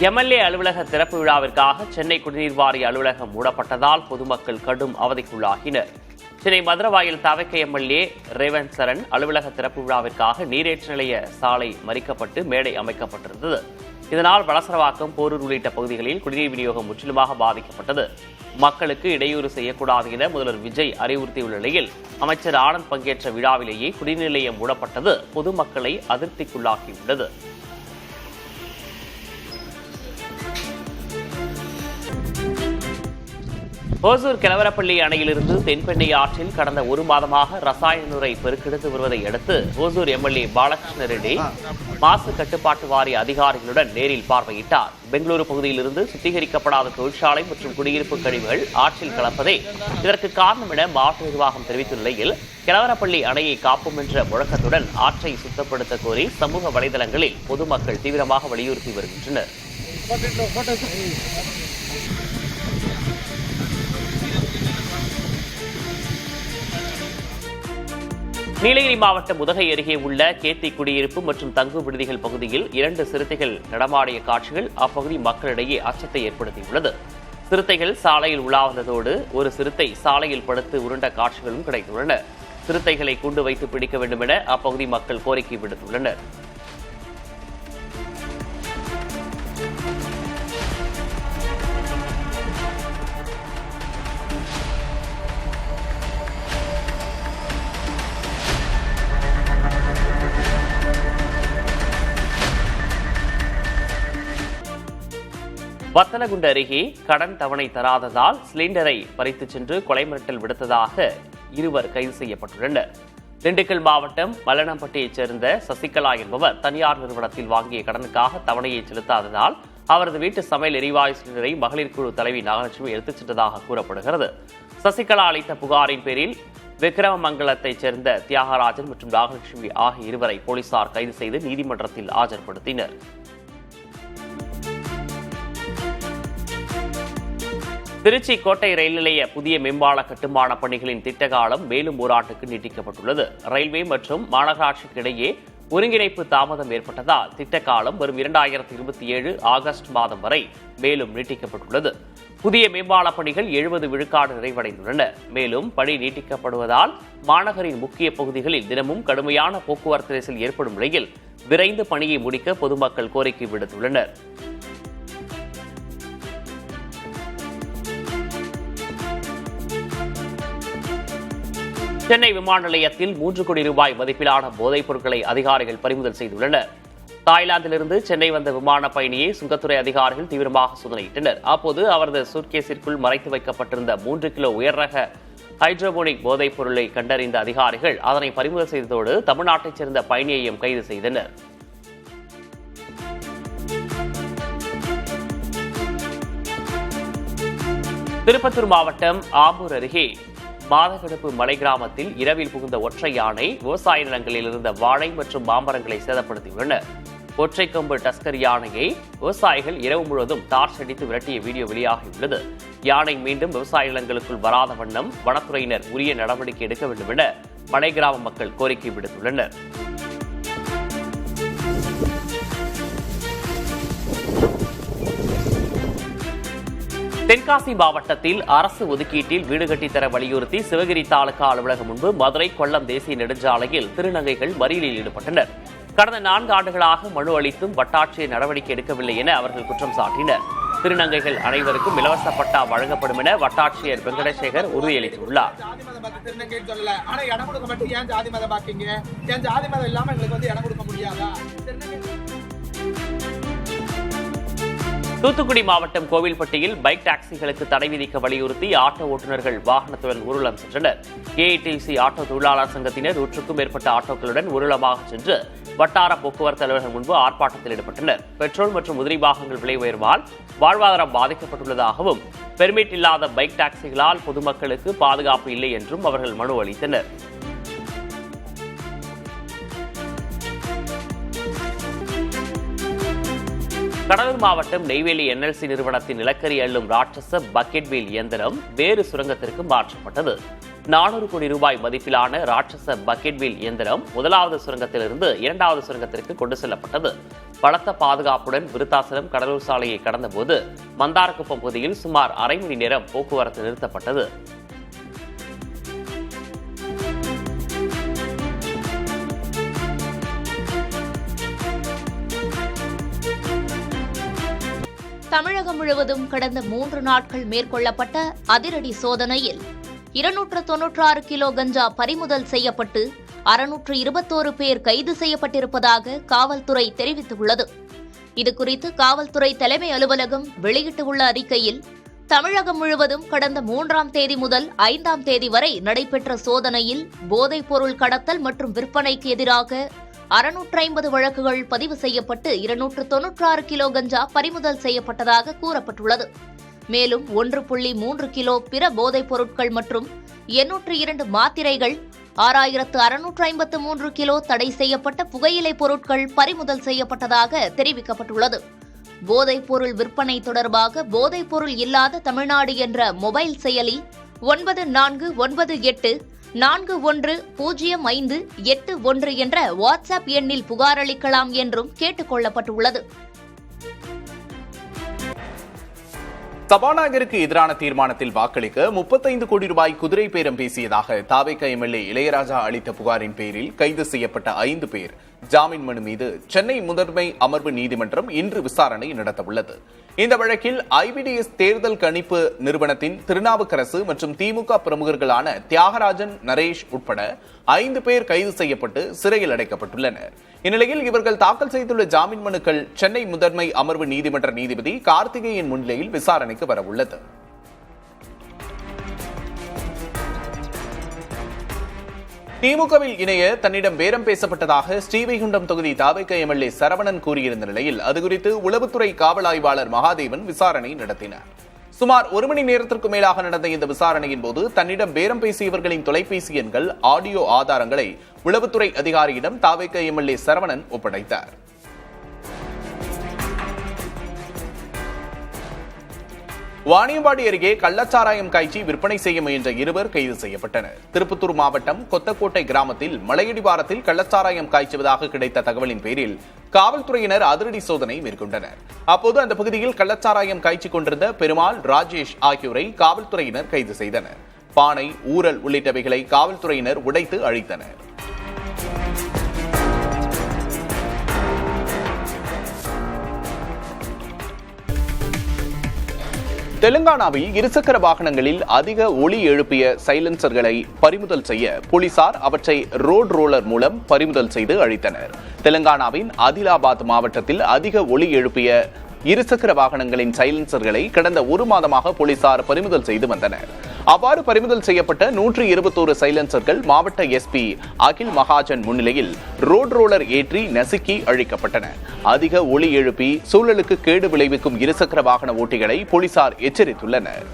MLA அலுவலக திறப்பு விழாவிற்காக சென்னை குடிநீர் வாரிய அலுவலகம் மூடப்பட்டதால் பொதுமக்கள் கடும் அவதிக்குள்ளாகினர். சென்னை மதுரவாயல் தவிக எம்எல்ஏ ரேவந்த் சரண் அலுவலக திறப்பு விழாவிற்காக நீரேற்று நிலைய சாலை மறிக்கப்பட்டு மேடை அமைக்கப்பட்டிருந்தது. இதனால் வளசரவாக்கம், போரூர் உள்ளிட்ட பகுதிகளில் குடிநீர் விநியோகம் முற்றிலுமாக பாதிக்கப்பட்டது. மக்களுக்கு இடையூறு செய்யக்கூடாது என முதல்வர் விஜய் அறிவுறுத்தியுள்ள நிலையில் அமைச்சர் ஆனந்த் பங்கேற்ற விழாவிலேயே குடிநீர் நிலையம் மூடப்பட்டது பொதுமக்களை அதிருப்திக்குள்ளாக்கியுள்ளது. ஓசூர் கிழவரப்பள்ளி அணையிலிருந்து தென்பெண்ணை ஆற்றில் கடந்த ஒரு மாதமாக ரசாயன நுரை பெருக்கெடுத்து வருவதை அடுத்து ஓசூர் எம்எல்ஏ பாலகிருஷ்ண ரெட்டி மாசு கட்டுப்பாட்டு வாரிய அதிகாரிகளுடன் நேரில் பார்வையிட்டார். பெங்களூரு பகுதியிலிருந்து சுத்திகரிக்கப்படாத தொழிற்சாலை மற்றும் குடியிருப்பு கழிவுகள் ஆற்றில் கலப்பதே இதற்கு காரணம் என மாவட்ட நிர்வாகம் தெரிவித்துள்ள நிலையில் கிழவரப்பள்ளி அணையை காப்போம் என்ற முழக்கத்துடன் ஆற்றை சுத்தப்படுத்த கோரி சமூக வலைதளங்களில் பொதுமக்கள் தீவிரமாக வலியுறுத்தி வருகின்றனர். நீலகிரி மாவட்டம் உதகை அருகே உள்ள கேத்தி குடியிருப்பு மற்றும் தங்கு விடுதிகள் பகுதியில் 2 சிறுத்தைகள் நடமாடிய காட்சிகள் அப்பகுதி மக்களிடையே அச்சத்தை ஏற்படுத்தியுள்ளது. சிறுத்தைகள் சாலையில் உலாவதோடு ஒரு சிறுத்தை சாலையில் படுத்து உருண்ட காட்சிகளும் கிடைத்துள்ளன. சிறுத்தைகளை கூண்டு வைத்து பிடிக்க வேண்டும் என அப்பகுதி மக்கள் கோரிக்கை விடுத்துள்ளனர். வத்தலகுண்டு அருகே கடன் தவணை தராததால் சிலிண்டரை பறித்துச் சென்று கொலை மிரட்டல் விடுத்ததாக 2 கைது செய்யப்பட்டுள்ளனர். திண்டுக்கல் மாவட்டம் மல்லனம்பட்டியைச் சேர்ந்த சசிகலா என்பவர் தனியார் நிறுவனத்தில் வாங்கிய கடனுக்காக தவணையை செலுத்தாததால் அவரது வீட்டு சமையல் எரிவாயு சிலிண்டரை மகளிர் குழு தலைவி நாகலட்சுமி எடுத்துச் சென்றதாக கூறப்படுகிறது. சசிகலா அளித்த புகாரின் பேரில் விக்கிரமமங்கலத்தைச் சேர்ந்த தியாகராஜன் மற்றும் நாகலட்சுமி ஆகிய 2 போலீசார் கைது செய்து நீதிமன்றத்தில் ஆஜர்படுத்தினர். திருச்சி கோட்டை ரயில் நிலைய புதிய மேம்பால கட்டுமான பணிகளின் திட்டகாலம் மேலும் ஓராண்டுக்கு நீட்டிக்கப்பட்டுள்ளது. ரயில்வே மற்றும் மாநகராட்சிக்கு இடையே ஒருங்கிணைப்பு தாமதம் ஏற்பட்டதால் திட்டக்காலம் வரும் 2027 ஆகஸ்ட் மாதம் வரை மேலும் நீட்டிக்கப்பட்டுள்ளது. புதிய மேம்பால பணிகள் 70 விழுக்காடு நிறைவடைந்துள்ளன. மேலும் பணி நீட்டிக்கப்படுவதால் மாநகரின் முக்கிய பகுதிகளில் தினமும் கடுமையான போக்குவரத்து நெரிசல் ஏற்படும் நிலையில் விரைந்து பணியை முடிக்க பொதுமக்கள் கோரிக்கை விடுத்துள்ளனர். சென்னை விமான நிலையத்தில் 3 கோடி ரூபாய் மதிப்பிலான போதைப் பொருட்களை அதிகாரிகள் பறிமுதல் செய்துள்ளனர். தாய்லாந்திலிருந்து சென்னை வந்த விமான பயணியை சுங்கத்துறை அதிகாரிகள் தீவிரமாக சோதனையிட்டனர். அப்போது அவரது சூட்கேஸிற்குள் மறைத்து வைக்கப்பட்டிருந்த 3 கிலோ உயர்ரக ஹைட்ரோபோனிக் போதைப் பொருளை கண்டறிந்த அதிகாரிகள் அதனை பறிமுதல் செய்ததோடு தமிழ்நாட்டைச் சேர்ந்த பயணியையும் கைது செய்தனர். திருப்பத்தூர் மாவட்டம் ஆம்பூர் அருகே மாதகடுப்பு மலை கிராமத்தில் இரவில் புகுந்த ஒற்றை யானை விவசாய நிலங்களில் இருந்த வாழை மற்றும் மாமரங்களை சேதப்படுத்தியுள்ளன. ஒற்றை கொம்பு டஸ்கர் யானையை விவசாயிகள் இரவு முழுவதும் டார்ச் அடித்து விரட்டிய வீடியோ வெளியாகியுள்ளது. யானை மீண்டும் விவசாய நிலங்களுக்குள் வராத வண்ணம் வனத்துறையினர் உரிய நடவடிக்கை எடுக்க வேண்டும் என மலை கிராம மக்கள் கோரிக்கை விடுத்துள்ளனர். தென்காசி மாவட்டத்தில் அரசு ஒதுக்கீட்டில் வீடு கட்டித்தர வலியுறுத்தி சிவகிரி தாலுகா அலுவலகம் முன்பு மதுரை கொல்லம் தேசிய நெடுஞ்சாலையில் திருநங்கைகள் மறியலில் ஈடுபட்டனர். கடந்த 4 ஆண்டுகளாக மனு அளித்தும் வட்டாட்சியர் நடவடிக்கை எடுக்கவில்லை என அவர்கள் குற்றம் சாட்டினர். திருநங்கைகள் அனைவருக்கும் இலவச பட்டா வழங்கப்படும் என வட்டாட்சியர் வெங்கடேசேகர் உறுதியளித்துள்ளார். தூத்துக்குடி மாவட்டம் கோவில்பட்டியில் பைக் டாக்ஸிகளுக்கு தடை விதிக்க வலியுறுத்தி ஆட்டோ ஓட்டுநர்கள் வாகனத்துடன் ஊர்வலம் சென்றனர். ஏஐடிசி ஆட்டோ தொழிலாளர் சங்கத்தினர் 100க்கும் மேற்பட்ட ஆட்டோக்களுடன் ஊர்வலமாக சென்று வட்டார போக்குவரத்து அலுவலகம் முன்பு ஆர்ப்பாட்டத்தில் ஈடுபட்டனர். பெட்ரோல் மற்றும் உதிரி பாகங்கள் விலை உயர்வால் வாழ்வாதாரம் பாதிக்கப்பட்டுள்ளதாகவும் பெர்மிட் இல்லாத பைக் டாக்ஸிகளால் பொதுமக்களுக்கு பாதுகாப்பு இல்லை என்றும் அவர்கள் மனு அளித்தனர். கடலூர் மாவட்டம் நெய்வேலி என்எல்சி நிறுவனத்தின் நிலக்கரி அள்ளும் ராட்சச பக்கெட் வீல் இயந்திரம் வேறு சுரங்கத்திற்கு மாற்றப்பட்டது. 400 கோடி ரூபாய் மதிப்பிலான ராட்சச பக்கெட் வீல் இயந்திரம் முதலாவது சுரங்கத்திலிருந்து 2வது சுரங்கத்திற்கு கொண்டு செல்லப்பட்டது. பலத்த பாதுகாப்புடன் விருத்தாசலம் கடலூர் சாலையை கடந்தபோது மந்தாரக்குப்பம் பகுதியில் சுமார் அரை மணி நேரம் போக்குவரத்து நிறுத்தப்பட்டது. தமிழகம் முழுவதும் கடந்த 3 நாட்கள் மேற்கொள்ளப்பட்ட அதிரடி சோதனையில் 296 கிலோ கஞ்சா பறிமுதல் செய்யப்பட்டு 621 பேர் கைது செய்யப்பட்டிருப்பதாக காவல்துறை தெரிவித்துள்ளது. இதுகுறித்து காவல்துறை தலைமை அலுவலகம் வெளியிட்டுள்ள அறிக்கையில், தமிழகம் முழுவதும் கடந்த 3ஆம் தேதி முதல் 5ஆம் தேதி வரை நடைபெற்ற சோதனையில் போதைப் பொருள் கடத்தல் மற்றும் விற்பனைக்கு எதிராக 650 வழக்குகள் பதிவு செய்யப்பட்டு 296 கிலோ கஞ்சா பறிமுதல் செய்யப்பட்டதாக கூறப்பட்டுள்ளது. மேலும் 1.3 கிலோ பிற போதைப் பொருட்கள் மற்றும் 802 மாத்திரைகள், 6653 கிலோ தடை செய்யப்பட்ட புகையிலை பொருட்கள் பறிமுதல் செய்யப்பட்டதாக தெரிவிக்கப்பட்டுள்ளது. போதைப் பொருள் விற்பனை தொடர்பாக போதைப் பொருள் இல்லாத தமிழ்நாடு என்ற மொபைல் செயலி 9418410581 என்ற வாட்ஸ்அப் எண்ணில் புகார் அளிக்கலாம் என்றும் கேட்டுக் கொள்ளப்பட்டுள்ளது. சபாநாயகருக்கு எதிரான தீர்மானத்தில் வாக்களிக்க 35 கோடி ரூபாய் குதிரை பேரம் பேசியதாக தாவேக எம்எல்ஏ இளையராஜா அளித்த புகாரின் பேரில் கைது செய்யப்பட்ட 5 பேர் ஜாமீன் மனு மீது சென்னை முதன்மை அமர்வு நீதிமன்றம் இன்று விசாரணை நடத்தவுள்ளது. இந்த வழக்கில் ஐபிடிஎஸ் தேர்தல் கணிப்பு நிறுவனத்தின் திருநாவுக்கரசு மற்றும் திமுக பிரமுகர்களான தியாகராஜன், நரேஷ் உட்பட 5 பேர் கைது செய்யப்பட்டு சிறையில் அடைக்கப்பட்டுள்ளனர். இந்நிலையில் இவர்கள் தாக்கல் செய்துள்ள ஜாமீன் மனுக்கள் சென்னை முதன்மை அமர்வு நீதிமன்ற நீதிபதி கார்த்திகேயன் முன்னிலையில் விசாரணைக்கு வரவுள்ளது. திமுகவில் இணைய தன்னிடம் பேரம் பேசப்பட்டதாக ஸ்ரீவைகுண்டம் தொகுதி தாவேக எம்எல்ஏ சரவணன் கூறியிருந்த நிலையில் அதுகுறித்து உளவுத்துறை காவல் ஆய்வாளர் மகாதேவன் விசாரணை நடத்தினார். சுமார் 1 மணி நேரத்திற்கு மேலாக நடந்த இந்த விசாரணையின் போது தன்னிடம் பேரம் பேசியவர்களின் தொலைபேசி எண்கள், ஆடியோ ஆதாரங்களை உளவுத்துறை அதிகாரியிடம் தாவேக எம்எல்ஏ சரவணன் ஒப்படைத்தார். வாணியம்பாடி அருகே கள்ளச்சாராயம் காய்ச்சி விற்பனை செய்ய முயன்ற 2 கைது செய்யப்பட்டனர். திருப்பத்தூர் மாவட்டம் கொத்தக்கோட்டை கிராமத்தில் மலையடிவாரத்தில் கள்ளச்சாராயம் காய்ச்சுவதாக கிடைத்த தகவலின் பேரில் காவல்துறையினர் அதிரடி சோதனை மேற்கொண்டனர். அப்போது அந்த பகுதியில் கள்ளச்சாராயம் காய்ச்சிக் கொண்டிருந்த பெருமாள், ராஜேஷ் ஆகியோரை காவல்துறையினர் கைது செய்தனர். பானை, ஊரல் உள்ளிட்டவைகளை காவல்துறையினர் உடைத்து அழித்தனர். தெலுங்கானாவில் இருசக்கர வாகனங்களில் அதிக ஒலி எழுப்பிய சைலன்சர்களை பறிமுதல் செய்ய போலீசார் அவற்றை ரோட் ரோலர் மூலம் பறிமுதல் செய்து அழித்தனர். தெலுங்கானாவின் ஆதிலாபாத் மாவட்டத்தில் அதிக ஒலி எழுப்பிய இருசக்கர வாகனங்களின் சைலன்சர்களை கடந்த 1 மாதமாக போலீசார் பறிமுதல் செய்து வந்தனர். அவ்வாறு பறிமுதல் செய்யப்பட்ட 121 சைலன்சர்கள் மாவட்ட எஸ்பி அகில் மகாஜன் முன்னிலையில் ரோட் ரோலர் ஏற்றி நசுக்கி அழிக்கப்பட்டன. அதிக ஒலி எழுப்பி சூழலுக்கு கேடு விளைவிக்கும் இருசக்கர வாகன ஓட்டிகளை போலீசார் எச்சரித்துள்ளனர்.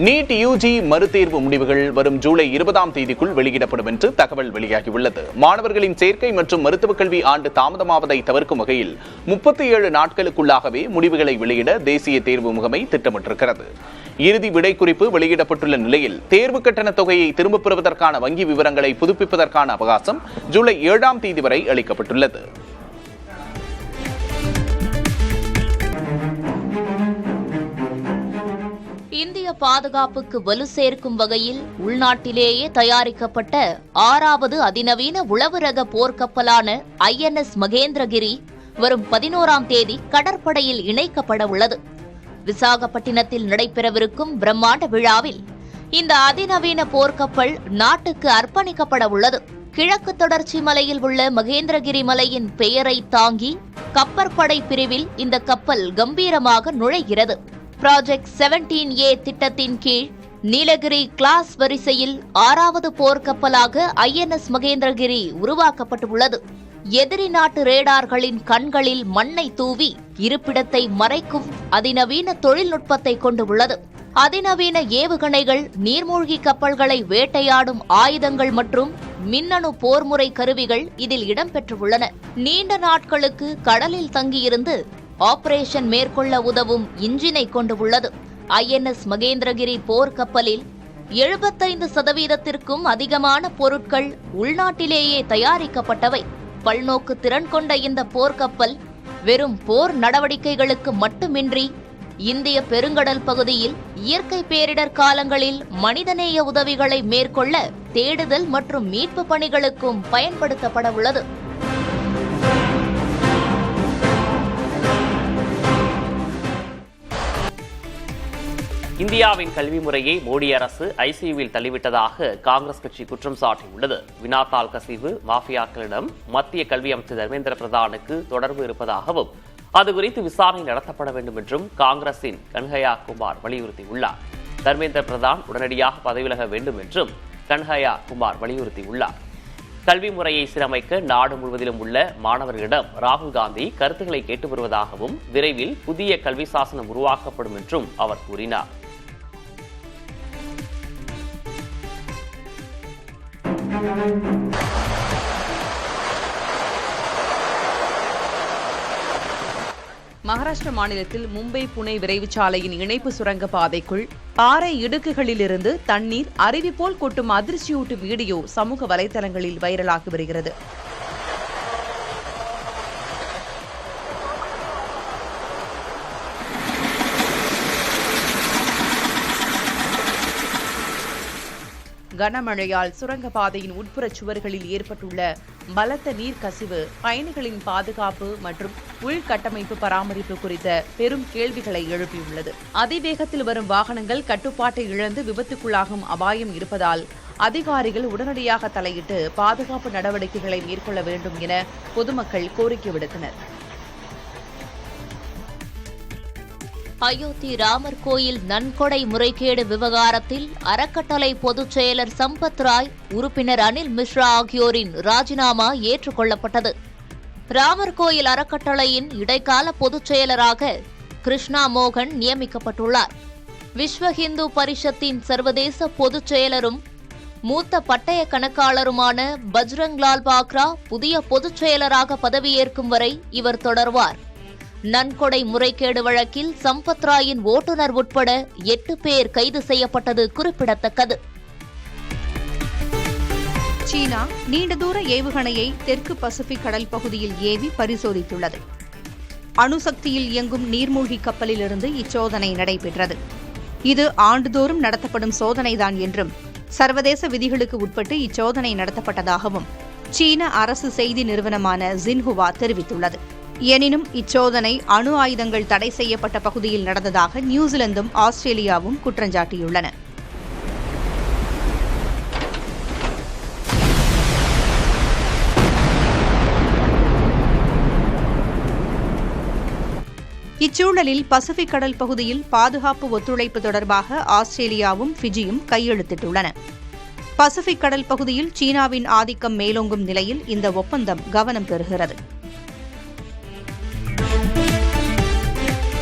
நீட் யுஜி மறுதேர்வு முடிவுகள் வரும் ஜூலை 20ஆம் தேதிக்குள் வெளியிடப்படும் என்று தகவல் வெளியாகியுள்ளது. மாணவர்களின் சேர்க்கை மற்றும் மருத்துவக் கல்வி ஆண்டு தாமதமாவதை தவிர்க்கும் வகையில் 37 நாட்களுக்குள்ளாகவே முடிவுகளை வெளியிட தேசிய தேர்வு முகமை திட்டமிட்டிருக்கிறது. இறுதி விடை குறிப்பு வெளியிடப்பட்டுள்ள நிலையில் தேர்வு கட்டண தொகையை திரும்பப் பெறுவதற்கான வங்கி விவரங்களை புதுப்பிப்பதற்கான அவகாசம் ஜூலை 7ஆம் தேதி வரை அளிக்கப்பட்டுள்ளது. இந்திய பாதுகாப்புக்கு வலு சேர்க்கும் வகையில் உள்நாட்டிலேயே தயாரிக்கப்பட்ட 6வது அதிநவீன உளவு ரக போர்க்கப்பலான INS மகேந்திரகிரி வரும் 11ஆம் தேதி கடற்படையில் இணைக்கப்பட உள்ளது. விசாகப்பட்டினத்தில் நடைபெறவிருக்கும் பிரம்மாண்ட விழாவில் இந்த அதிநவீன போர்க்கப்பல் நாட்டுக்கு அர்ப்பணிக்கப்பட உள்ளது. கிழக்கு தொடர்ச்சி மலையில் உள்ள மகேந்திரகிரி மலையின் பெயரை தாங்கி கப்பற்படை பிரிவில் இந்த கப்பல் கம்பீரமாக நுழைகிறது. ப்ராஜெக்ட் 17A திட்டத்தின் கீழ் நீலகிரி கிளாஸ் வரிசையில் 6வது போர்க்கப்பலாக INS மகேந்திரகிரி உருவாக்கப்பட்டுள்ளது. எதிரி நாட்டு ரேடார்களின் கண்களில் மண்ணை தூவி இருப்பிடத்தை மறைக்கும் அதிநவீன தொழில்நுட்பத்தை கொண்டுள்ளது. அதிநவீன ஏவுகணைகள், நீர்மூழ்கி கப்பல்களை வேட்டையாடும் ஆயுதங்கள் மற்றும் மின்னணு போர்முறை கருவிகள் இதில் இடம்பெற்றுள்ளன. நீண்ட நாட்களுக்கு கடலில் தங்கியிருந்து ஆபரேஷன் மேற்கொள்ள உதவும் இன்ஜினை கொண்டுள்ளது. INS மகேந்திரகிரி போர்க்கப்பலில் 75% அதிகமான பொருட்கள் உள்நாட்டிலேயே தயாரிக்கப்பட்டவை. பல்நோக்கு திறன் கொண்ட இந்த போர்க்கப்பல் வெறும் போர் நடவடிக்கைகளுக்கு மட்டுமின்றி இந்திய பெருங்கடல் பகுதியில் இயற்கை பேரிடர் காலங்களில் மனிதநேய உதவிகளை மேற்கொள்ள தேடுதல் மற்றும் மீட்பு பணிகளுக்கும் பயன்படுத்தப்பட உள்ளது. இந்தியாவின் கல்வி முறையை மோடி அரசு ஐசியூவில் தள்ளிவிட்டதாக காங்கிரஸ் கட்சி குற்றம் சாட்டியுள்ளது. வினாத்தாள் கசிவு மாஃபியாக்களிடம் மத்திய கல்வி அமைச்சர் தர்மேந்திர பிரதானுக்கு தொடர்பு இருப்பதாகவும் அது குறித்து விசாரணை நடத்தப்பட வேண்டும் என்றும் காங்கிரசின் கன்ஹையா குமார் வலியுறுத்தியுள்ளார். தர்மேந்திர பிரதான் உடனடியாக பதவிவிலக வேண்டும் என்றும் கன்ஹையா குமார் வலியுறுத்தியுள்ளார். கல்வி முறையை சீரமைக்க நாடு முழுவதிலும் உள்ள மாணவர்களிடம் ராகுல் காந்தி கருத்துக்களை கேட்டு வருவதாகவும் விரைவில் புதிய கல்வி சாசனம் உருவாக்கப்படும் என்றும் அவர் கூறினார். மகாராஷ்டிர மாநிலத்தில் மும்பை புனே விரைவுச் சாலையின் இணைப்பு சுரங்க பாதைக்குள் பாறை இடுக்குகளிலிருந்து தண்ணீர் அருவி போல் கொட்டும் அதிர்ச்சியூட்டும் வீடியோ சமூக வலைதளங்களில் வைரலாகி வருகிறது. கனமழையால் சுரங்கப்பாதையின் உட்புற சுவர்களில் ஏற்பட்டுள்ள பலத்த நீர் கசிவு பயணிகளின் பாதுகாப்பு மற்றும் உள்கட்டமைப்பு பராமரிப்பு குறித்த பெரும் கேள்விகளை எழுப்பியுள்ளது. அதிவேகத்தில் வரும் வாகனங்கள் கட்டுப்பாட்டை இழந்து விபத்துக்குள்ளாகும் அபாயம் இருப்பதால் அதிகாரிகள் உடனடியாக தலையிட்டு பாதுகாப்பு நடவடிக்கைகளை மேற்கொள்ள வேண்டும் என பொதுமக்கள் கோரிக்கை விடுத்தனர். அயோத்தி ராமர் கோயில் நன்கொடை முறைகேடு விவகாரத்தில் அறக்கட்டளை பொதுச் செயலர் சம்பத் ராய், உறுப்பினர் அனில் மிஸ்ரா ஆகியோரின் ராஜினாமா ஏற்றுக்கொள்ளப்பட்டது. ராமர் கோயில் அறக்கட்டளையின் இடைக்கால பொதுச் செயலராக கிருஷ்ணா மோகன் நியமிக்கப்பட்டுள்ளார். விஸ்வ ஹிந்து பரிஷத்தின் சர்வதேச பொதுச் செயலரும் மூத்த பட்டய கணக்காளருமான பஜ்ரங்லால் பாக்ரா புதிய பொதுச் செயலராக பதவியேற்கும் வரை இவர் தொடர்வார். நன்கொடை முறைகேடு வழக்கில் சம்பத் ராயின் ஓட்டுநர் உட்பட 8 பேர் கைது செய்யப்பட்டது குறிப்பிடத்தக்கது. சீனா நீண்ட தூர ஏவுகணையை தெற்கு பசிபிக் கடல் பகுதியில் ஏவி பரிசோதித்துள்ளது. அணுசக்தியில் இயங்கும் நீர்மூழ்கி கப்பலிலிருந்து இச்சோதனை நடைபெற்றது. இது ஆண்டுதோறும் நடத்தப்படும் சோதனைதான் என்றும் சர்வதேச விதிகளுக்கு உட்பட்டு இச்சோதனை நடத்தப்பட்டதாகவும் சீன அரசு செய்தி நிறுவனமான ஜின்ஹுவா தெரிவித்துள்ளது. எனினும் இச்சோதனை அணு ஆயுதங்கள் தடை செய்யப்பட்ட பகுதியில் நடந்ததாக நியூசிலாந்தும் ஆஸ்திரேலியாவும் குற்றஞ்சாட்டியுள்ளன. இச்சூழலில் பசிபிக் கடல் பகுதியில் பாதுகாப்பு ஒத்துழைப்பு தொடர்பாக ஆஸ்திரேலியாவும் ஃபிஜியும் கையெழுத்திட்டுள்ளன. பசிபிக் கடல் பகுதியில் சீனாவின் ஆதிக்கம் மேலோங்கும் நிலையில் இந்த ஒப்பந்தம் கவனம் பெறுகிறது.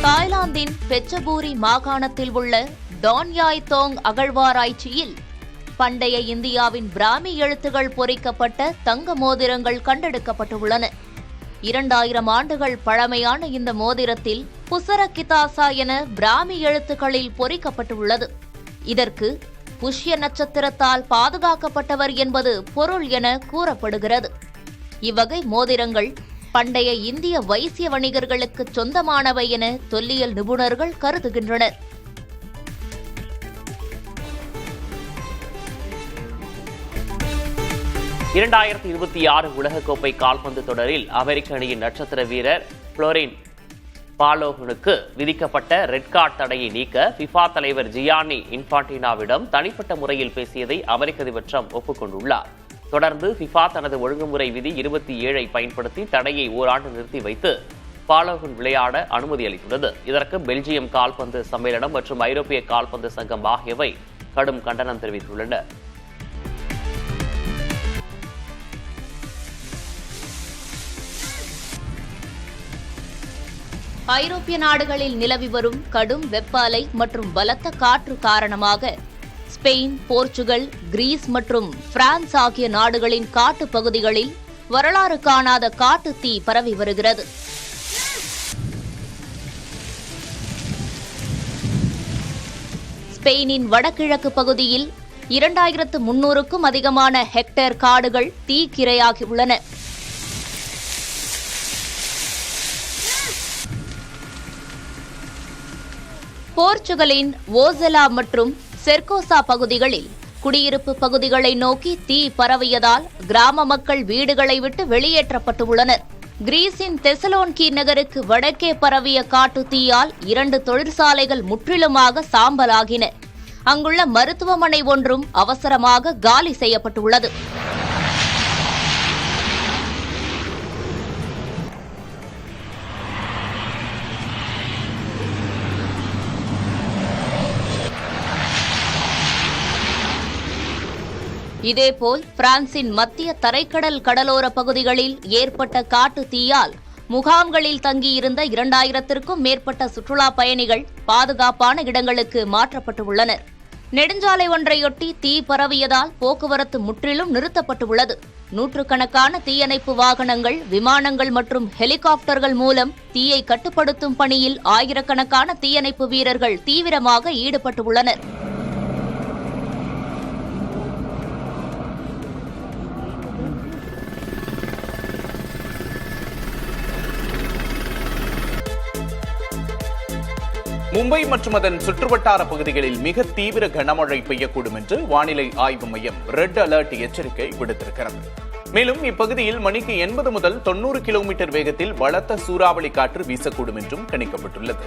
தாய்லாந்தின் பெச்சபூரி மாகாணத்தில் உள்ள டான்யாய் தோங் அகழ்வாராய்ச்சியில் பண்டைய இந்தியாவின் பிராமி எழுத்துகள் பொறிக்கப்பட்ட தங்க மோதிரங்கள் கண்டெடுக்கப்பட்டுள்ளன. 2000 ஆண்டுகள் பழமையான இந்த மோதிரத்தில் புசரகிதாசா என பிராமி எழுத்துக்களில் பொறிக்கப்பட்டுள்ளது. இதற்கு புஷ்ய நட்சத்திரத்தால் பாதுகாக்கப்பட்டவர் என்பது பொருள் என கூறப்படுகிறது. இவ்வகை மோதிரங்கள் பண்டைய இந்திய வைசிய வணிகர்களுக்கு சொந்தமானவை என தொல்லியல் நிபுணர்கள் கருதுகின்றனர். உலகக்கோப்பை கால்பந்து தொடரில் அமெரிக்க அணியின் நட்சத்திர வீரர் புளோரின் பாலோகனுக்கு விதிக்கப்பட்ட ரெட் கார்டு தடையை நீக்க ஃபிஃபா தலைவர் ஜியானி இன்ஃபான்டினோவிடம் தனிப்பட்ட முறையில் பேசியதை அமெரிக்க அதிபர் ட்ரம்ப் ஒப்புக்கொண்டுள்ளார். தொடர்ந்து ஃபிஃபா தனது ஒழுங்குமுறை விதி 27 பயன்படுத்தி தடையை ஓராண்டு நிறுத்தி வைத்து பாலோகன் விளையாட அனுமதி அளித்துள்ளது. இதற்கு பெல்ஜியம் கால்பந்து சம்மேளனம் மற்றும் ஐரோப்பிய கால்பந்து சங்கம் ஆகியவை கடும் கண்டனம் தெரிவித்துள்ளன. ஐரோப்பிய நாடுகளில் நிலவி வரும் கடும் வெப்ப அலை மற்றும் பலத்த காற்று காரணமாக ஸ்பெயின், போர்ச்சுகல், கிரீஸ் மற்றும் பிரான்ஸ் ஆகிய நாடுகளின் காட்டு பகுதிகளில் வரலாறு காணாத காட்டு தீ பரவி வருகிறது. ஸ்பெயினின் வடகிழக்கு பகுதியில் 2300க்கும் அதிகமான ஹெக்டேர் காடுகள் தீக்கிரையாகியுள்ளன. போர்ச்சுகலின் ஓசெலா மற்றும் செர்கோசா பகுதிகளில் குடியிருப்பு பகுதிகளை நோக்கி தீ பரவியதால் கிராம மக்கள் வீடுகளை விட்டு வெளியேற்றப்பட்டுள்ளனர். கிரீஸின் தெசலோன்கி நகருக்கு வடக்கே பரவிய காட்டு தீயால் 2 தொழிற்சாலைகள் முற்றிலுமாக சாம்பலாகின. அங்குள்ள மருத்துவமனை ஒன்றும் அவசரமாக காலி செய்யப்பட்டுள்ளது. இதேபோல் பிரான்சின் மத்திய தரைக்கடல் கடலோர பகுதிகளில் ஏற்பட்ட காட்டு தீயால் முகாம்களில் தங்கியிருந்த 2000த்திற்கும் மேற்பட்ட சுற்றுலா பயணிகள் பாதுகாப்பான இடங்களுக்கு மாற்றப்பட்டுள்ளனர். நெடுஞ்சாலை ஒன்றையொட்டி தீ பரவியதால் போக்குவரத்து முற்றிலும் நிறுத்தப்பட்டுள்ளது. நூற்றுக்கணக்கான தீயணைப்பு வாகனங்கள், விமானங்கள் மற்றும் ஹெலிகாப்டர்கள் மூலம் தீயை கட்டுப்படுத்தும் பணியில் ஆயிரக்கணக்கான தீயணைப்பு வீரர்கள் தீவிரமாக ஈடுபட்டுள்ளனர். மும்பை மற்றும் அதன் சுற்றுவட்டார பகுதிகளில் மிக தீவிர கனமழை பெய்யக்கூடும் என்று வானிலை ஆய்வு மையம் ரெட் அலர்ட் எச்சரிக்கை விடுத்திருக்கிறது. மேலும் இப்பகுதியில் மணிக்கு 80 முதல் 90 கிலோமீட்டர் வேகத்தில் பலத்த சூறாவளி காற்று வீசக்கூடும் என்றும் கணிக்கப்பட்டுள்ளது.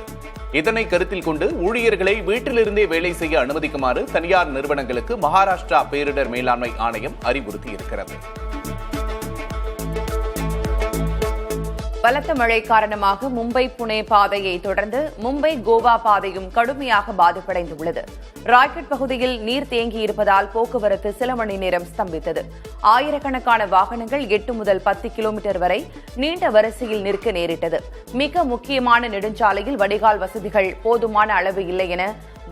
இதனை கருத்தில் கொண்டு ஊழியர்களை வீட்டிலிருந்தே வேலை செய்ய அனுமதிக்குமாறு தனியார் நிறுவனங்களுக்கு மகாராஷ்டிரா பேரிடர் மேலாண்மை ஆணையம் அறிவுறுத்தியிருக்கிறது. பலத்த மழை காரணமாக மும்பை புனே பாதையை தொடர்ந்து மும்பை கோவா பாதையும் கடுமையாக பாதிப்படைந்துள்ளது. ராய்கட் பகுதியில் நீர் தேங்கியிருப்பதால் போக்குவரத்து சில மணி நேரம் ஸ்தம்பித்தது. ஆயிரக்கணக்கான வாகனங்கள் 8 முதல் 10 கிலோமீட்டர் வரை நீண்ட வரிசையில் நிற்க நேரிட்டது. மிக முக்கியமான நெடுஞ்சாலையில் வடிகால் வசதிகள் போதுமான அளவு இல்லை என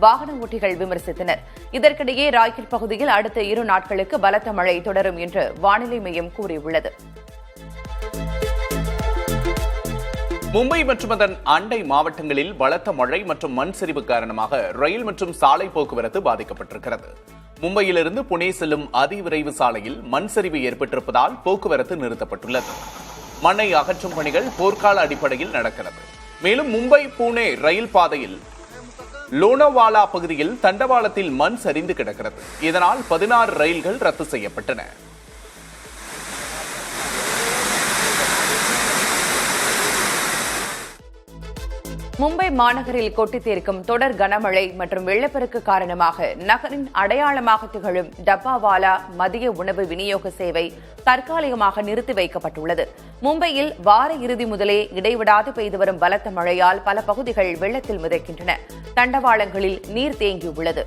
வாகன ஓட்டிகள் விமர்சித்தனர். இதற்கிடையே ராய்கட் பகுதியில் அடுத்த 2 நாட்களுக்கு பலத்த மழை தொடரும் என்று வானிலை மையம் கூறியுள்ளது. மும்பை மற்றும் அதன் அண்டை மாவட்டங்களில் பலத்த மழை மற்றும் மண் சரிவு காரணமாக ரயில் மற்றும் சாலை போக்குவரத்து பாதிக்கப்பட்டிருக்கிறது. மும்பையிலிருந்து புனே செல்லும் அதிவிரைவு சாலையில் மண் சரிவு ஏற்பட்டிருப்பதால் போக்குவரத்து நிறுத்தப்பட்டுள்ளது. மண்ணை அகற்றும் பணிகள் போர்க்கால அடிப்படையில் நடக்கிறது. மேலும் மும்பை புனே ரயில் பாதையில் லோனாவாலா பகுதியில் தண்டவாளத்தில் மண் சரிந்து கிடக்கிறது. இதனால் 16 ரயில்கள் ரத்து செய்யப்பட்டன. மும்பை மாநகரில் கொட்டித்தீர்க்கும் தொடர் கனமழை மற்றும் வெள்ளப்பெருக்கு காரணமாக நகரின் அடையாளமாக திகழும் டப்பாவாலா மதிய உணவு விநியோக சேவை தற்காலிகமாக நிறுத்தி வைக்கப்பட்டுள்ளது. மும்பையில் வார இறுதி முதலே இடைவிடாது பெய்து வரும் பலத்த மழையால் பல பகுதிகள் வெள்ளத்தில் மிதக்கின்றன. தண்டவாளங்களில் நீர் தேங்கியுள்ளது.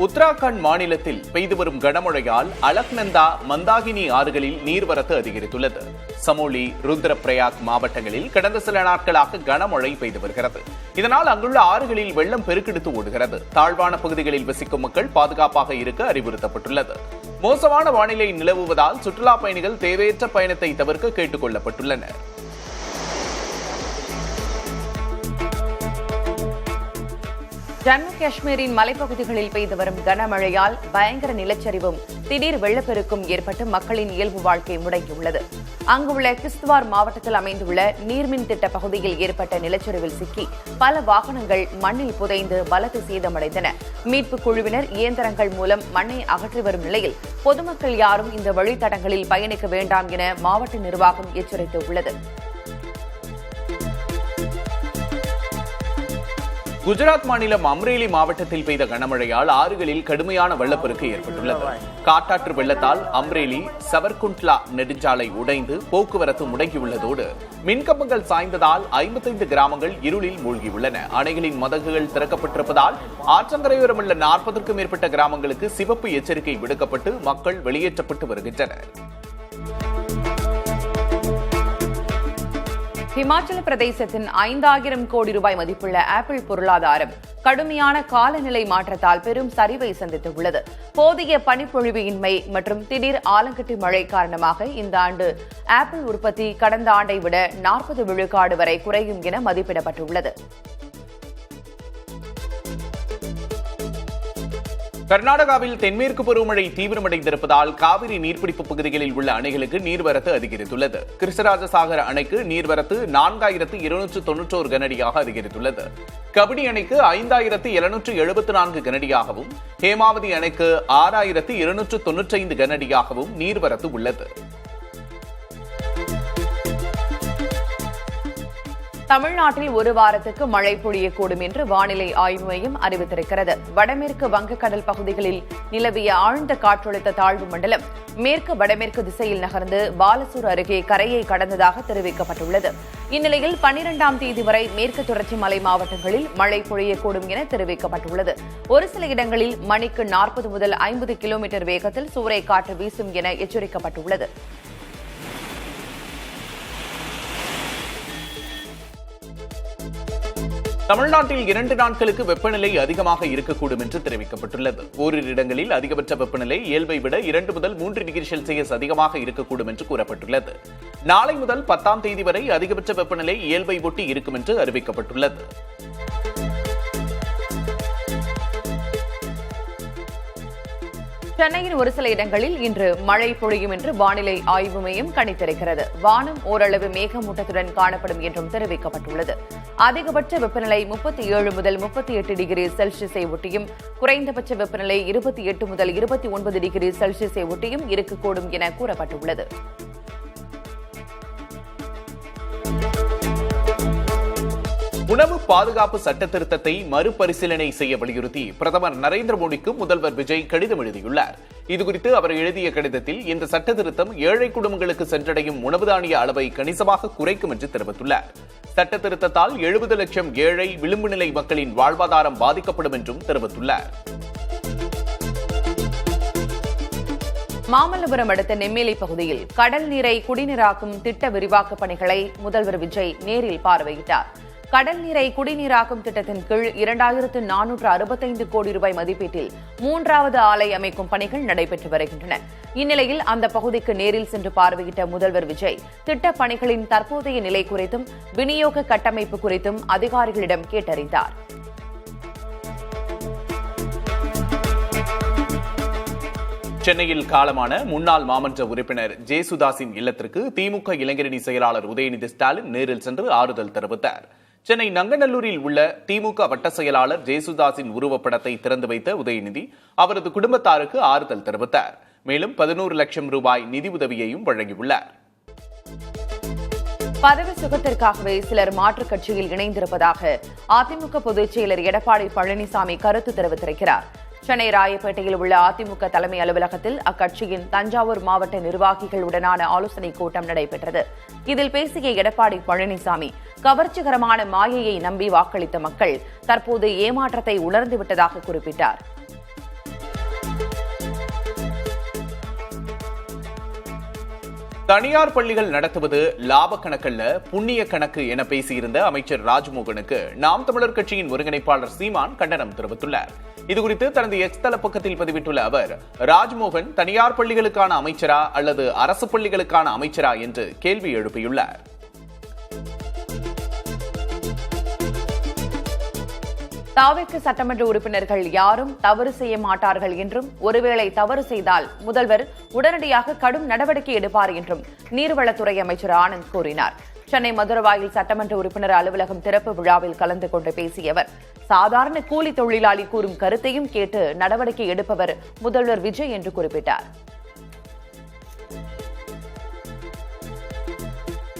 உத்தராகண்ட் மாநிலத்தில் பெய்து வரும் கனமழையால் அலக்நந்தா, மந்தாகினி ஆறுகளில் நீர்வரத்து அதிகரித்துள்ளது. சமோலி, ருத்ரபிரயாக் மாவட்டங்களில் கடந்த சில நாட்களாக கனமழை பெய்து வருகிறது. இதனால் அங்குள்ள ஆறுகளில் வெள்ளம் பெருக்கெடுத்து ஓடுகிறது. தாழ்வான பகுதிகளில் வசிக்கும் மக்கள் பாதுகாப்பாக இருக்க அறிவுறுத்தப்பட்டுள்ளது. மோசமான வானிலை நிலவுவதால் சுற்றுலா பயணிகள் தேவையற்ற பயணத்தை தவிர்க்க கேட்டுக் கொள்ளப்பட்டுள்ளனர். ஜம்மு காஷ்மீரின் மலைப்பகுதிகளில் பெய்து வரும் கனமழையால் பயங்கர நிலச்சரிவும் திடீர் வெள்ளப்பெருக்கும் ஏற்பட்டு மக்களின் இயல்பு வாழ்க்கை முடங்கியுள்ளது. அங்குள்ள கிஸ்துவார் மாவட்டத்தில் அமைந்துள்ள நீர்மின் திட்ட பகுதியில் ஏற்பட்ட நிலச்சரிவில் சிக்கி பல வாகனங்கள் மண்ணில் புதைந்து பலத்த சேதமடைந்தன. மீட்புக் குழுவினர் இயந்திரங்கள் மூலம் மண்ணை அகற்றி வரும் நிலையில் பொதுமக்கள் யாரும் இந்த வழித்தடங்களில் பயணிக்க வேண்டாம் என மாவட்ட நிர்வாகம் எச்சரித்துள்ளது. குஜராத் மாநிலம் அம்ரேலி மாவட்டத்தில் பெய்த கனமழையால் ஆறுகளில் கடுமையான வெள்ளப்பெருக்கு ஏற்பட்டுள்ளது. காட்டாற்று வெள்ளத்தால் அம்ரேலி சவர்குண்ட்லா நெடுஞ்சாலை உடைந்து போக்குவரத்து முடங்கியுள்ளதோடு மின்கம்பங்கள் சாய்ந்ததால் 55 கிராமங்கள் இருளில் மூழ்கியுள்ளன. அணைகளின் மதகுகள் திறக்கப்பட்டிருப்பதால் ஆற்றங்கரையோரமுள்ள 40க்கும் மேற்பட்ட கிராமங்களுக்கு சிவப்பு எச்சரிக்கை விடுக்கப்பட்டு மக்கள் வெளியேற்றப்பட்டு வருகின்றனர். ஹிமாச்சல பிரதேசத்தின் 5000 கோடி ரூபாய் மதிப்புள்ள ஆப்பிள் பொருளாதாரம் கடுமையான காலநிலை மாற்றத்தால் பெரும் சரிவை சந்தித்துள்ளது. போதிய பனிப்பொழிவு இன்மை மற்றும் திடீர் ஆலங்கட்டி மழை காரணமாக இந்த ஆண்டு ஆப்பிள் உற்பத்தி கடந்த ஆண்டை விட 40 விழுக்காடு வரை குறையும் என மதிப்பிடப்பட்டுள்ளது. கர்நாடகாவில் தென்மேற்கு பருவமழை தீவிரமடைந்திருப்பதால் காவிரி நீர்பிடிப்பு பகுதிகளில் உள்ள அணைகளுக்கு நீர்வரத்து அதிகரித்துள்ளது. கிருஷ்ணராஜசாகர் அணைக்கு நீர்வரத்து 4291 கனஅடியாக அதிகரித்துள்ளது. கபினி அணைக்கு 5774 கனஅடியாகவும், ஹேமாவதி அணைக்கு 6295 கனஅடியாகவும் நீர்வரத்து உள்ளது. தமிழ்நாட்டில் ஒரு வாரத்துக்கு மழை பொழியக்கூடும் என்று வானிலை ஆய்வு மையம் அறிவித்திருக்கிறது. வடமேற்கு வங்கக்கடல் பகுதிகளில் நிலவிய ஆழ்ந்த காற்றழுத்த தாழ்வு மண்டலம் மேற்கு வடமேற்கு திசையில் நகர்ந்து பாலசூர் அருகே கரையை கடந்ததாக தெரிவிக்கப்பட்டுள்ளது. இந்நிலையில் 12ஆம் தேதி வரை மேற்கு தொடர்ச்சி மலை மாவட்டங்களில் மழை பொழியக்கூடும் என தெரிவிக்கப்பட்டுள்ளது. ஒரு சில இடங்களில் மணிக்கு 40 முதல் 50 கிலோமீட்டர் வேகத்தில் சூறை காற்று வீசும் என எச்சரிக்கப்பட்டுள்ளது. தமிழ்நாட்டில் 2 நாட்களுக்கு வெப்பநிலை அதிகமாக இருக்கக்கூடும் என்று தெரிவிக்கப்பட்டுள்ளது. ஓரிரு இடங்களில் அதிகபட்ச வெப்பநிலை இயல்பை விட 2 முதல் 3 டிகிரி செல்சியஸ் அதிகமாக இருக்கக்கூடும் என்று கூறப்பட்டுள்ளது. நாளை முதல் 10ஆம் தேதி வரை அதிகபட்ச வெப்பநிலை இயல்பை ஒட்டி இருக்கும் என்று அறிவிக்கப்பட்டுள்ளது. சென்னையின் ஒரு சில இடங்களில் இன்று மழை பொழியும் என்று வானிலை ஆய்வு மையம் கணித்திருக்கிறது. வானம் ஓரளவு மேகமூட்டத்துடன் காணப்படும் என்றும் தெரிவிக்கப்பட்டுள்ளது. அதிகபட்ச வெப்பநிலை 37 முதல் 38 டிகிரி செல்சியஸை ஒட்டியும், குறைந்தபட்ச வெப்பநிலை 28 முதல் 29 டிகிரி செல்சியஸை ஒட்டியும் இருக்கக்கூடும் என கூறப்பட்டுள்ளது. உணவு பாதுகாப்பு சட்ட திருத்தத்தை மறுபரிசீலனை செய்ய வலியுறுத்தி பிரதமர் நரேந்திர மோடிக்கு முதல்வர் விஜய் கடிதம் எழுதியுள்ளார். இதுகுறித்து அவர் எழுதிய கடிதத்தில் இந்த சட்ட திருத்தம் ஏழை குடும்பங்களுக்கு சென்றடையும் உணவு தானிய அளவை கணிசமாக குறைக்கும் என்று தெரிவித்துள்ளார். சட்ட திருத்தத்தால் 70 லட்சம் ஏழை விளிம்பு நிலை மக்களின் வாழ்வாதாரம் பாதிக்கப்படும் என்றும் தெரிவித்துள்ளார். மாமல்லபுரம் அடுத்த நெம்மேலி பகுதியில் கடல் நீரை குடிநீராக்கும் திட்ட விரிவாக்கப் பணிகளை முதல்வர் விஜய் நேரில் பார்வையிட்டார். கடல் நீரை குடிநீராக்கும் திட்டத்தின் கீழ் 2465 கோடி ரூபாய் மதிப்பீட்டில் 3வது ஆலை அமைக்கும் பணிகள் நடைபெற்று வருகின்றன. இந்நிலையில் அந்த பகுதிக்கு நேரில் சென்று பார்வையிட்ட முதல்வர் விஜய் திட்டப் பணிகளின் தற்போதைய நிலை குறித்தும் விநியோக கட்டமைப்பு குறித்தும் அதிகாரிகளிடம் கேட்டறிந்தார். சென்னையில் காலமான முன்னாள் மாமன்ற உறுப்பினர் ஜேசுதாஸின் இல்லத்திற்கு திமுக இளைஞரணி செயலாளர் உதயநிதி ஸ்டாலின் நேரில் சென்று ஆறுதல் தெரிவித்தார். சென்னை நங்கநல்லூரில் உள்ள திமுக வட்ட செயலாளர் ஜேசுதாஸின் உருவப்படத்தை திறந்து வைத்த உதயநிதி அவரது குடும்பத்தாருக்கு ஆறுதல் தெரிவித்தார். மேலும் 11 லட்சம் ரூபாய் நிதி உதவியையும் வழங்கியுள்ளார். பதவி சுகத்திற்காகவே சிலர் மாற்றுக் கட்சியில் இணைந்திருப்பதாக அதிமுக பொதுச் செயலர் எடப்பாடி பழனிசாமி கருத்து தெரிவித்திருக்கிறார். சென்னை ராயப்பேட்டையில் உள்ள அதிமுக தலைமை அலுவலகத்தில் அக்கட்சியின் தஞ்சாவூர் மாவட்ட நிர்வாகிகளுடனான ஆலோசனைக் கூட்டம் நடைபெற்றது. இதில் பேசிய எடப்பாடி பழனிசாமி, கவர்ச்சிகரமான மாயையை நம்பி வாக்களித்த மக்கள் தற்போது ஏமாற்றத்தை உணர்ந்துவிட்டதாக குறிப்பிட்டார். தனியார் பள்ளிகள் நடத்துவது லாப கணக்கல்ல, புண்ணிய கணக்கு என பேசியிருந்த அமைச்சர் ராஜ்மோகனுக்கு நாம் தமிழர் கட்சியின் ஒருங்கிணைப்பாளர் சீமான் கண்டனம் தெரிவித்துள்ளார். இதுகுறித்து தனது எக்ஸ் தள பக்கத்தில் பதிவிட்டுள்ள அவர், ராஜ்மோகன் தனியார் பள்ளிகளுக்கான அமைச்சரா அல்லது அரசு பள்ளிகளுக்கான அமைச்சரா என்று கேள்வி எழுப்பியுள்ளார். தாவேக்கு சட்டமன்ற உறுப்பினர்கள் யாரும் தவறு செய்ய மாட்டார்கள் என்றும், ஒருவேளை தவறு செய்தால் முதல்வர் உடனடியாக கடும் நடவடிக்கை எடுப்பார் என்றும் நீர்வளத்துறை அமைச்சர் ஆனந்த் கூறினார். சென்னை மதுரவாயில் சட்டமன்ற உறுப்பினர் அலுவலகம் திறப்பு விழாவில் கலந்து கொண்டு பேசிய அவர், சாதாரண கூலி தொழிலாளி கூறும் கருத்தையும் கேட்டு நடவடிக்கை எடுப்பவர் முதல்வர் விஜய் என்று குறிப்பிட்டார்.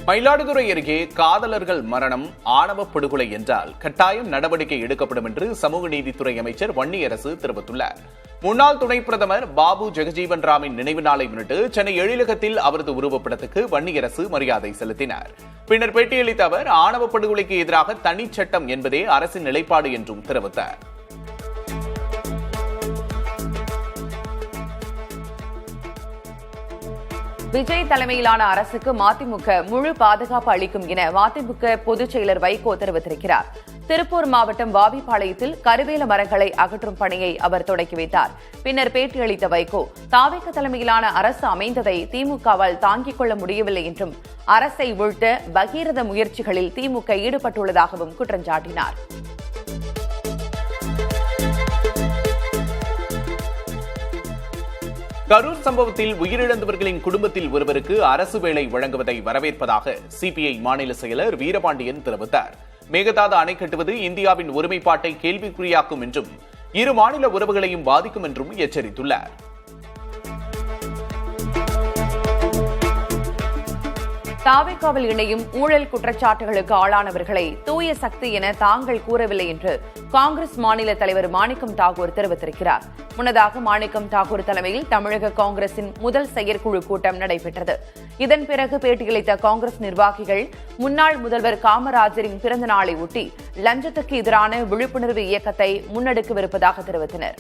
மயிலாடுதுறை அருகே காதலர்கள் மரணம் ஆணவ படுகொலை என்றால் கட்டாயம் நடவடிக்கை எடுக்கப்படும் என்று சமூக நீதித்துறை அமைச்சர் வன்னியரசு தெரிவித்துள்ளார். முன்னாள் துணை பிரதமர் பாபு ஜெகஜீவன் ராமின் நினைவு நாளை முன்னிட்டு சென்னை எழிலகத்தில் அவரது உருவப்படத்துக்கு வன்னியரசு மரியாதை செலுத்தினார். பின்னர் பேட்டியளித்த அவர், ஆணவ படுகொலைக்கு எதிராக தனி சட்டம் என்பதே அரசின் நிலைப்பாடு என்றும் தெரிவித்தார். விஜய் தலைமையிலான அரசுக்கு மதிமுக முழு பாதுகாப்பு அளிக்கும் என மதிமுக பொதுச் செயலர் வைகோ தெரிவித்திருக்கிறார். திருப்பூர் மாவட்டம் வாவிப்பாளையத்தில் கருவேல மரங்களை அகற்றும் பணியை அவர் தொடக்கி வைத்தார். பின்னர் பேட்டியளித்த வைகோ, தாவேக தலைமையிலான அரசு அமைந்ததை திமுகவால் தாங்கிக் கொள்ள முடியவில்லை என்றும், அரசை வீழ்த்த பகீரத முயற்சிகளில் திமுக ஈடுபட்டுள்ளதாகவும் குற்றம் சாட்டினார். கரூர் சம்பவத்தில் உயிரிழந்தவர்களின் குடும்பத்தில் ஒருவருக்கு அரசு வேலை வழங்குவதை வரவேற்பதாக சிபிஐ மாநில செயலர் வீரபாண்டியன் தெரிவித்தார். மேகதாது அணை கட்டுவது இந்தியாவின் ஒருமைப்பாட்டை கேள்விக்குறியாக்கும் என்றும் இரு மாநில உறவுகளையும் பாதிக்கும் என்றும் எச்சரித்துள்ளார். தாவேகாவில் இணையும் ஊழல் குற்றச்சாட்டுகளுக்கு ஆளானவர்களை தூய சக்தி என தாங்கள் கூறவில்லை என்று காங்கிரஸ் மாநில தலைவர் மாணிக்கம் தாகூர் தெரிவித்திருக்கிறார். முன்னதாக மாணிக்கம் தாகூர் தலைமையில் தமிழக காங்கிரசின் முதல் செயற்குழு கூட்டம் நடைபெற்றது. இதன் பிறகு பேட்டியளித்த காங்கிரஸ் நிர்வாகிகள் முன்னாள் முதல்வர் காமராஜரின் பிறந்த நாளை ஒட்டி லஞ்சத்துக்கு எதிரான விழிப்புணர்வு இயக்கத்தை முன்னெடுக்கவிருப்பதாக தெரிவித்தனர்.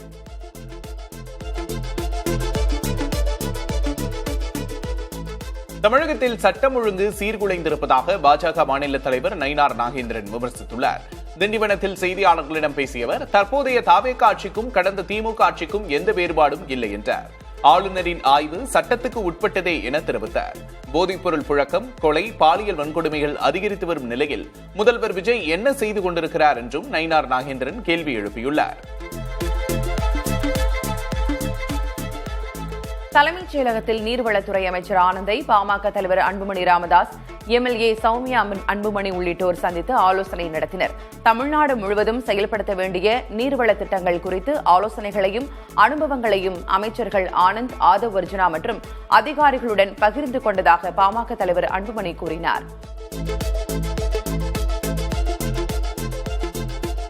தமிழகத்தில் சட்டம் ஒழுங்கு சீர்குலைந்திருப்பதாக பாஜக மாநில தலைவர் நயினார் நாகேந்திரன் விமர்சித்துள்ளார். திண்டிவனத்தில் செய்தியாளர்களிடம் பேசிய அவர், தற்போதைய தாவேக ஆட்சிக்கும் கடந்த திமுக ஆட்சிக்கும் எந்த வேறுபாடும் இல்லை என்றார். ஆளுநரின் ஆய்வு சட்டத்துக்கு உட்பட்டதே என தெரிவித்தார். போதைப்பொருள் புழக்கம், கொலை, பாலியல் வன்கொடுமைகள் அதிகரித்து வரும் நிலையில் முதல்வர் விஜய் என்ன செய்து கொண்டிருக்கிறார் என்றும் நயினார் நாகேந்திரன் கேள்வி எழுப்பியுள்ளார். தலைமைச் செயலகத்தில் நீர்வளத்துறை அமைச்சர் ஆனந்தை பாமக தலைவர் அன்புமணி ராமதாஸ், எம்எல்ஏ சௌமியா அன்புமணி உள்ளிட்டோர் சந்தித்து ஆலோசனை நடத்தினர். தமிழ்நாடு முழுவதும் செயல்படுத்த வேண்டிய நீர்வள திட்டங்கள் குறித்து ஆலோசனைகளையும் அனுபவங்களையும் அமைச்சர்கள் ஆனந்த், ஆதவ் அர்ஜுனா மற்றும் அதிகாரிகளுடன் பகிர்ந்து கொண்டதாக பாமக தலைவர் அன்புமணி கூறினார்.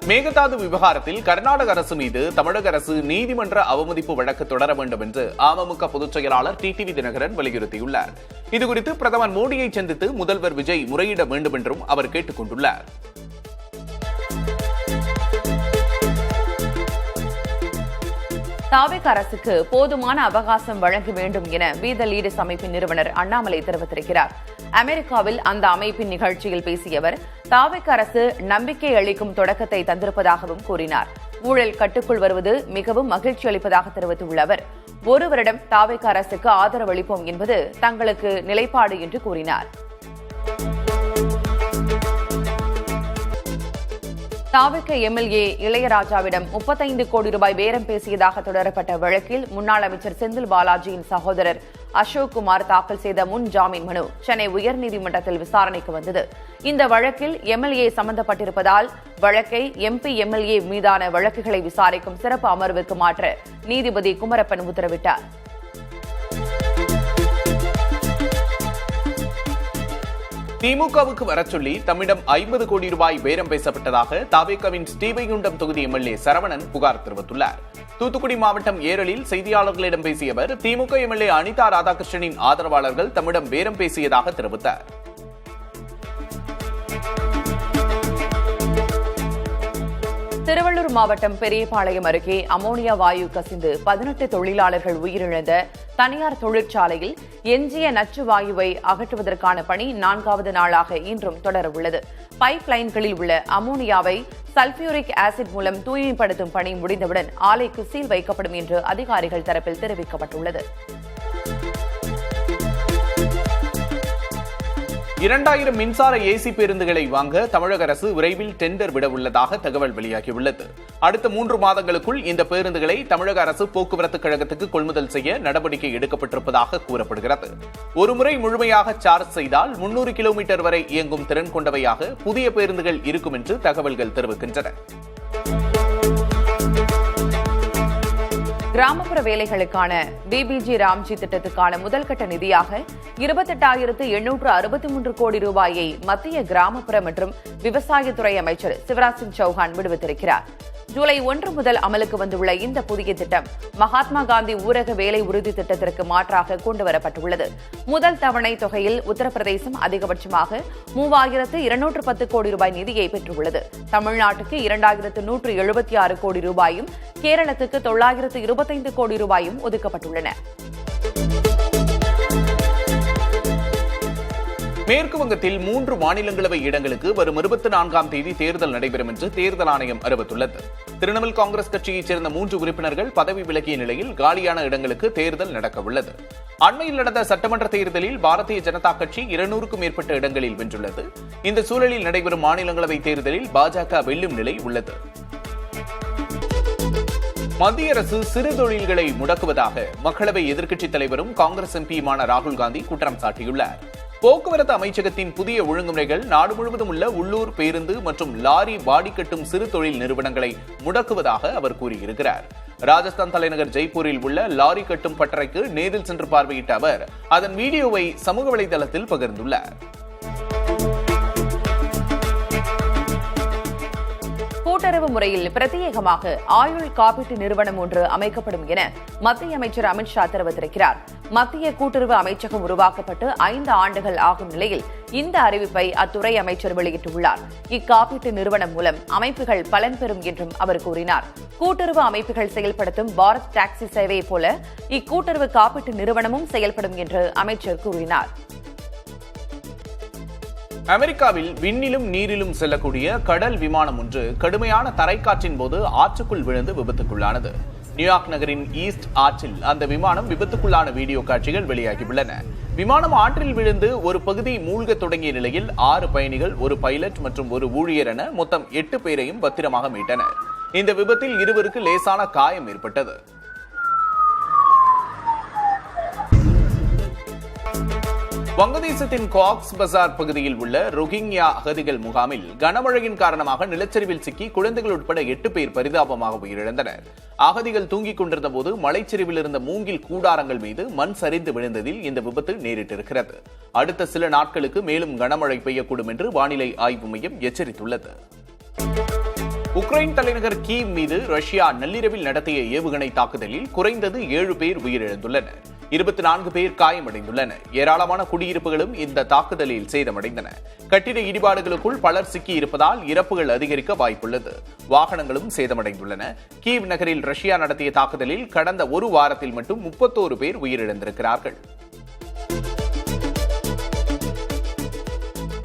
மேகதாது விவகாரத்தில் கர்நாடக அரசு மீது தமிழக அரசு நீதிமன்ற அவமதிப்பு வழக்கு தொடர வேண்டும் என்று அமமுக பொதுச் செயலாளர் டிடிவி தினகரன் வலியுறுத்தியுள்ளார். இதுகுறித்து பிரதமர் மோடியை சந்தித்து முதல்வர் விஜய் முறையிட வேண்டும் என்றும் அவர் கேட்டுக் கொண்டுள்ளார். தாவேக அரசுக்கு போதுமான அவகாசம் வழங்க வேண்டும் என வி த லீடர்ஸ் அமைப்பின் நிறுவனர் அண்ணாமலை தெரிவித்திருக்கிறார். அமெரிக்காவில் அந்த அமைப்பின் நிகழ்ச்சியில் பேசிய அவர், தாவேக அரசு நம்பிக்கை அளிக்கும் தொடக்கத்தை தந்திருப்பதாகவும் கூறினார். ஊழல் கட்டுக்குள் வருவது மிகவும் மகிழ்ச்சி அளிப்பதாக தெரிவித்துள்ள அவர், ஒரு வருடம் தாவேக அரசுக்கு ஆதரவு அளிப்போம் என்பது தங்களுக்கு நிலைப்பாடு என்று கூறினார். தாவேக எம்எல்ஏ இளையராஜாவிடம் 35 கோடி ரூபாய் பேரம் பேசியதாக தொடரப்பட்ட வழக்கில் முன்னாள் அமைச்சர் செந்தில் பாலாஜியின் சகோதரர் அசோக் குமார் தாக்கல் செய்த முன் ஜாமீன் மனு சென்னை உயர்நீதிமன்றத்தில் விசாரணைக்கு வந்தது. இந்த வழக்கில் எம்எல்ஏ சம்பந்தப்பட்டிருப்பதால் வழக்கை எம்பி எம்எல்ஏ மீதான வழக்குகளை விசாரிக்கும் சிறப்பு அமர்வுக்கு மாற்ற நீதிபதி குமரப்பன் உத்தரவிட்டார். திமுகவுக்கு வரச் சொல்லி தம்மிடம் 50 கோடி ரூபாய் பேரம் பேசப்பட்டதாக தாவேகாவின் ஸ்ரீவைகுண்டம் தொகுதி எம்எல்ஏ சரவணன் புகார் தெரிவித்துள்ளார். தூத்துக்குடி மாவட்டம் ஏரலில் செய்தியாளர்களிடம் பேசிய அவர், திமுக எம்எல்ஏ அனிதா ராதாகிருஷ்ணனின் ஆதரவாளர்கள் தம்மிடம் பேரம் பேசியதாக தெரிவித்தார். திருவள்ளூர் மாவட்டம் பெரியபாளையம் அருகே அமோனியா வாயு கசிந்து 18 தொழிலாளர்கள் உயிரிழந்த தனியார் தொழிற்சாலையில் எஞ்சிய நச்சு வாயுவை அகற்றுவதற்கான பணி 4வது நாளாக இன்றும் தொடரவுள்ளது. பைப் லைன்களில் உள்ள அமோனியாவை சல்பியூரிக் ஆசிட் மூலம் தூய்மைப்படுத்தும் பணி முடிந்தவுடன் ஆலைக்கு சீல் வைக்கப்படும் என்று அதிகாரிகள் தரப்பில் தெரிவிக்கப்பட்டுள்ளது. 2000 மின்சார ஏசி பேருந்துகளை வாங்க தமிழக அரசு விரைவில் டெண்டர் விட உள்ளதாக தகவல் வெளியாகியுள்ளது. அடுத்த 3 மாதங்களுக்குள் இந்த பேருந்துகளை தமிழக அரசு போக்குவரத்து கழகத்துக்கு கொள்முதல் செய்ய நடவடிக்கை எடுக்கப்பட்டிருப்பதாக கூறப்படுகிறது. ஒருமுறை முழுமையாக சார்ஜ் செய்தால் 300 கிலோமீட்டர் வரை இயங்கும் திறன் கொண்டவையாக புதிய பேருந்துகள் இருக்கும் என்று தகவல்கள் தெரிவிக்கின்றன. கிராமப்புற வேலைகளுக்கான பிபிஜி ராம்ஜி திட்டத்துக்கான முதல்கட்ட நிதியாக 28,863 கோடி ரூபாயை மத்திய கிராமப்புற மற்றும் விவசாயத்துறை அமைச்சர் சிவராஜ் சிங் சௌஹான் விடுவித்திருக்கிறார். ஜூலை 1 முதல் அமலுக்கு வந்துள்ள இந்த புதிய திட்டம் மகாத்மா காந்தி ஊரக வேலை உறுதி திட்டத்திற்கு மாற்றாக கொண்டுவரப்பட்டுள்ளது. முதல் தவணை தொகையில் உத்தரப்பிரதேசம் அதிகபட்சமாக 3,210 கோடி ரூபாய் நிதியை பெற்றுள்ளது. தமிழ்நாட்டுக்கு 2,176 கோடி ரூபாயும், கேரளத்துக்கு 925 கோடி ரூபாயும் ஒதுக்கப்பட்டுள்ளன. மேற்கு வங்கத்தில் 3 மாநிலங்களவை இடங்களுக்கு வரும் 24ஆம் தேதி தேர்தல் நடைபெறும் என்று தேர்தல் ஆணையம் அறிவித்துள்ளது. திரிணாமுல் காங்கிரஸ் கட்சியைச் சேர்ந்த 3 உறுப்பினர்கள் பதவி விலகிய நிலையில் காலியான இடங்களுக்கு தேர்தல் நடக்கவுள்ளது. அண்மையில் நடந்த சட்டமன்ற தேர்தலில் பாரதிய ஜனதா கட்சி 200க்கும் மேற்பட்ட இடங்களில் வென்றுள்ளது. இந்த சூழலில் நடைபெறும் மாநிலங்களவை தேர்தலில் பாஜக வெல்லும் நிலை உள்ளது. மத்திய அரசு சிறு தொழில்களை முடக்குவதாக மக்களவை எதிர்க்கட்சித் தலைவரும் காங்கிரஸ் எம்பியுமான ராகுல் காந்தி குற்றம் சாட்டியுள்ளார். போக்குவரத்து அமைச்சகத்தின் புதிய ஒழுங்குமுறைகள் நாடு முழுவதும் உள்ள உள்ளூர் பேருந்து மற்றும் லாரி பாடி கட்டும் சிறு தொழில் நிறுவனங்களை முடக்குவதாக அவர் கூறியிருக்கிறார். ராஜஸ்தான் தலைநகர் ஜெய்ப்பூரில் உள்ள லாரி கட்டும் பட்டறைக்கு நேரில் சென்று பார்வையிட்ட அவர் அதன் வீடியோவை சமூக வலைதளத்தில் பகிர்ந்துள்ளார். கூட்டுறவு முறையில் பிரத்யேகமாக ஆயுள் காப்பீட்டு நிறுவனம் ஒன்று அமைக்கப்படும் என மத்திய அமைச்சர் அமித்ஷா தெரிவித்திருக்கிறார். மத்திய கூட்டுறவு அமைச்சகம் உருவாக்கப்பட்டு 5 ஆண்டுகள் ஆகும் நிலையில் இந்த அறிவிப்பை அத்துறை அமைச்சர் வெளியிட்டுள்ளார். இக்காப்பீட்டு நிறுவனம் மூலம் அமைப்புகள் பலன் பெறும் என்றும் அவர் கூறினார். கூட்டுறவு அமைப்புகள் செயல்படுத்தும் பாரத் டாக்ஸி சேவை போல இக்கூட்டுறவு காப்பீட்டு நிறுவனமும் செயல்படும் என்று அமைச்சர் கூறினார். அமெரிக்காவில் விண்ணிலும் நீரிலும் செல்லக்கூடிய கடல் விமானம் ஒன்று கடுமையான தரைக்காற்றின் போது ஆற்றுக்குள் விழுந்து விபத்துக்குள்ளானது. நியூயார்க் நகரின் ஈஸ்ட் ஆற்றில் அந்த விமானம் விபத்துக்குள்ளான வீடியோ காட்சிகள் வெளியாகியுள்ளன. விமானம் ஆற்றில் விழுந்து ஒரு பகுதி மூழ்க தொடங்கிய நிலையில் 6 பயணிகள், ஒரு பைலட் மற்றும் ஒரு ஊழியர் என மொத்தம் 8 பேரையும் பத்திரமாக மீட்டனர். இந்த விபத்தில் இருவருக்கு லேசான காயம் ஏற்பட்டது. வங்கதேசத்தின் காக்ஸ் பசார் பகுதியில் உள்ள ரோஹிங்யா அகதிகள் முகாமில் கனமழையின் காரணமாக நிலச்சரிவில் சிக்கி குழந்தைகள் உட்பட 8 பேர் பரிதாபமாக உயிரிழந்தனர். அகதிகள் தூங்கிக் கொண்டிருந்த போது மலைச்சரிவில் இருந்த மூங்கில் கூடாரங்கள் மீது மண் சரிந்து விழுந்ததில் இந்த விபத்து நேரிட்டிருக்கிறது. அடுத்த சில நாட்களுக்கு மேலும் கனமழை பெய்யக்கூடும் என்று வானிலை ஆய்வு மையம் எச்சரித்துள்ளது. உக்ரைன் தலைநகர் கீவ் மீது ரஷ்யா நள்ளிரவில் நடத்திய ஏவுகணை தாக்குதலில் குறைந்தது 7 பேர் உயிரிழந்துள்ளனர். 24 பேர் காயமடைந்துள்ளனர். ஏராளமான குடியிருப்புகளும் இந்த தாக்குதலில் சேதமடைந்தன. கட்டிட இடிபாடுகளுக்குள் பலர் சிக்கி இருப்பதால் இறப்புகள் அதிகரிக்க வாய்ப்புள்ளது. வாகனங்களும் சேதமடைந்துள்ளன. கீவ் நகரில் ரஷ்யா நடத்திய தாக்குதலில் கடந்த ஒரு வாரத்தில் மட்டும் 31 பேர் உயிரிழந்திருக்கிறார்கள்.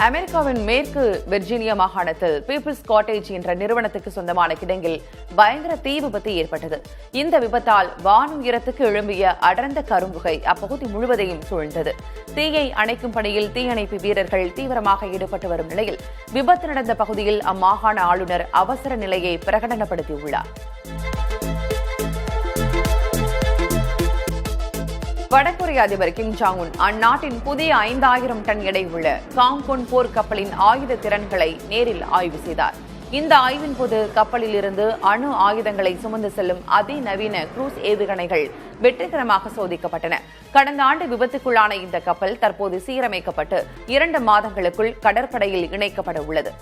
அமெரிக்காவின் மேற்கு வெர்ஜீனியா மாகாணத்தில் பீப்பிள்ஸ் காட்டேஜ் என்ற நிறுவனத்துக்கு சொந்தமான கிடங்கில் பயங்கர தீ விபத்து ஏற்பட்டது. இந்த விபத்தால் வானுயரத்துக்கு எழும்பிய அடர்ந்த கரும்புகை அப்பகுதி முழுவதையும் சூழ்ந்தது. தீயை அணைக்கும் பணியில் தீயணைப்பு வீரர்கள் தீவிரமாக ஈடுபட்டு வரும் நிலையில் விபத்து நடந்த பகுதியில் அம்மாகாண ஆளுநர் அவசர நிலையை பிரகடனப்படுத்தியுள்ளார். வடகொரிய அதிபர் கிம் ஜாங் உன் அந்நாட்டின் புதிய 5000 டன் எடை உள்ள காங்கோன் போர் கப்பலின் ஆயுத திறன்களை நேரில் ஆய்வு செய்தார். இந்த ஆய்வின் போது கப்பலில் இருந்து அணு ஆயுதங்களை சுமந்து செல்லும் அதிநவீன குரூஸ் ஏவுகணைகள் வெற்றிகரமாக சோதிக்கப்பட்டன. கடந்த ஆண்டு விபத்துக்குள்ளான இந்த கப்பல் தற்போது சீரமைக்கப்பட்டு 2 மாதங்களுக்குள் கடற்படையில் இணைக்கப்பட உள்ளது.